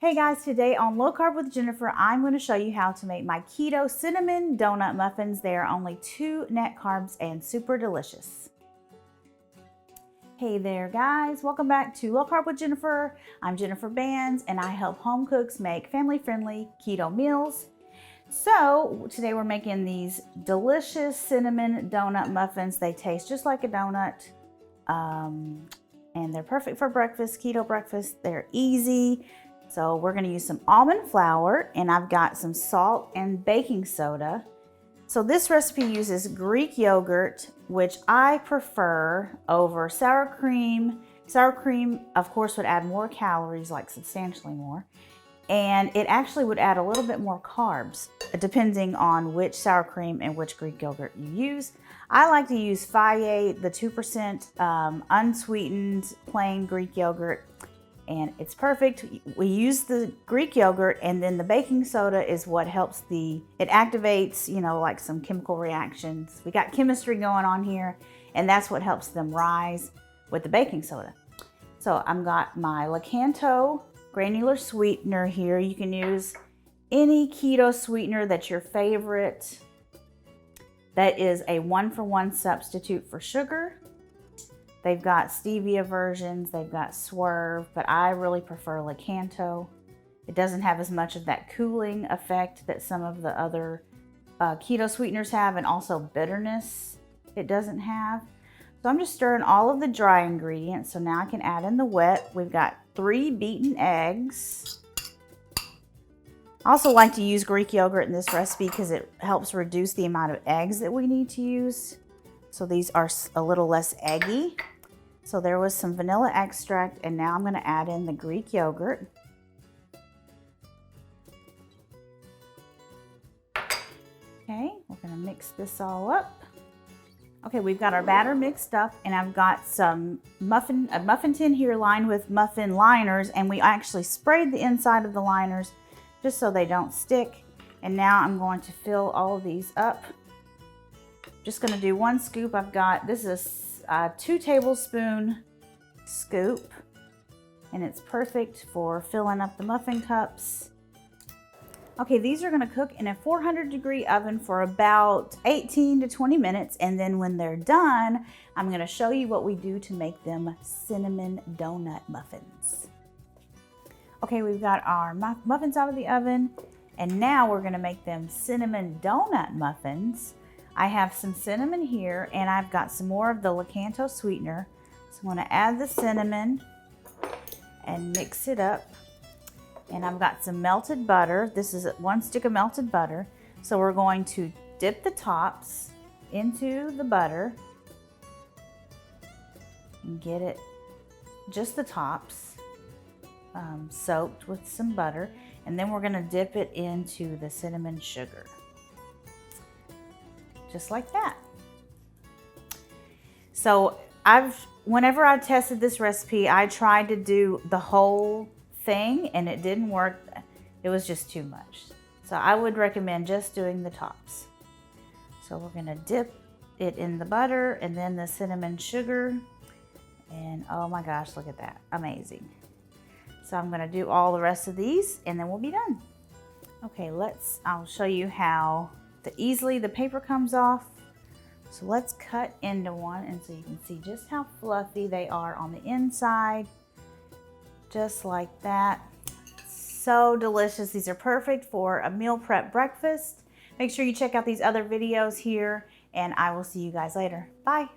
Hey guys, today on Low Carb with Jennifer, I'm going to show you how to make my keto cinnamon donut muffins. They are only 2 net carbs and super delicious. Hey there guys, welcome back to Low Carb with Jennifer. I'm Jennifer Bands and I help home cooks make family-friendly keto meals. So today we're making these delicious cinnamon donut muffins. They taste just like a donut and they're perfect for breakfast, keto breakfast. They're easy. So we're going to use some almond flour, and I've got some salt and baking soda. So this recipe uses Greek yogurt, which I prefer over sour cream. Sour cream, of course, would add more calories, like substantially more. And it actually would add a little bit more carbs, depending on which sour cream and which Greek yogurt you use. I like to use Fage, the 2% unsweetened plain Greek yogurt. And it's perfect. We use the Greek yogurt, and then the baking soda is what helps it activates, like some chemical reactions. We got chemistry going on here, and that's what helps them rise with the baking soda. So I've got my Keto granular sweetener here. You can use any keto sweetener that's your favorite. That is a 1-for-1 substitute for sugar. They've got stevia versions, they've got Swerve, but I really prefer Keto. It doesn't have as much of that cooling effect that some of the other keto sweeteners have, and also bitterness it doesn't have. So I'm just stirring all of the dry ingredients, so now I can add in the wet. We've got 3 beaten eggs. I also like to use Greek yogurt in this recipe because it helps reduce the amount of eggs that we need to use. So these are a little less eggy. So there was some vanilla extract, and now I'm going to add in the Greek yogurt. Okay, we're going to mix this all up. Okay, we've got our batter mixed up, and I've got a muffin tin here lined with muffin liners, and we actually sprayed the inside of the liners just so they don't stick. And now I'm going to fill all of these up. Just going to do 1 scoop. This is a 2 tablespoon scoop, and it's perfect for filling up the muffin cups. Okay, these are going to cook in a 400-degree oven for about 18 to 20 minutes, and then when they're done, I'm going to show you what we do to make them cinnamon donut muffins. Okay, we've got our muffins out of the oven, and now we're going to make them cinnamon donut muffins. I have some cinnamon here, and I've got some more of the Keto sweetener. So I'm going to add the cinnamon and mix it up. And I've got some melted butter. This is 1 stick of melted butter. So we're going to dip the tops into the butter and get it, just the tops, soaked with some butter. And then we're going to dip it into the cinnamon sugar. Just like that. So whenever I tested this recipe, I tried to do the whole thing and it didn't work. It was just too much. So I would recommend just doing the tops. So we're gonna dip it in the butter and then the cinnamon sugar. And oh my gosh, look at that, amazing. So I'm gonna do all the rest of these and then we'll be done. Okay, I'll show you how easily the paper comes off. So let's cut into one, and so you can see just how fluffy they are on the inside, just like that. So delicious. These are perfect for a meal prep breakfast. Make sure you check out these other videos here, and I will see you guys later. Bye.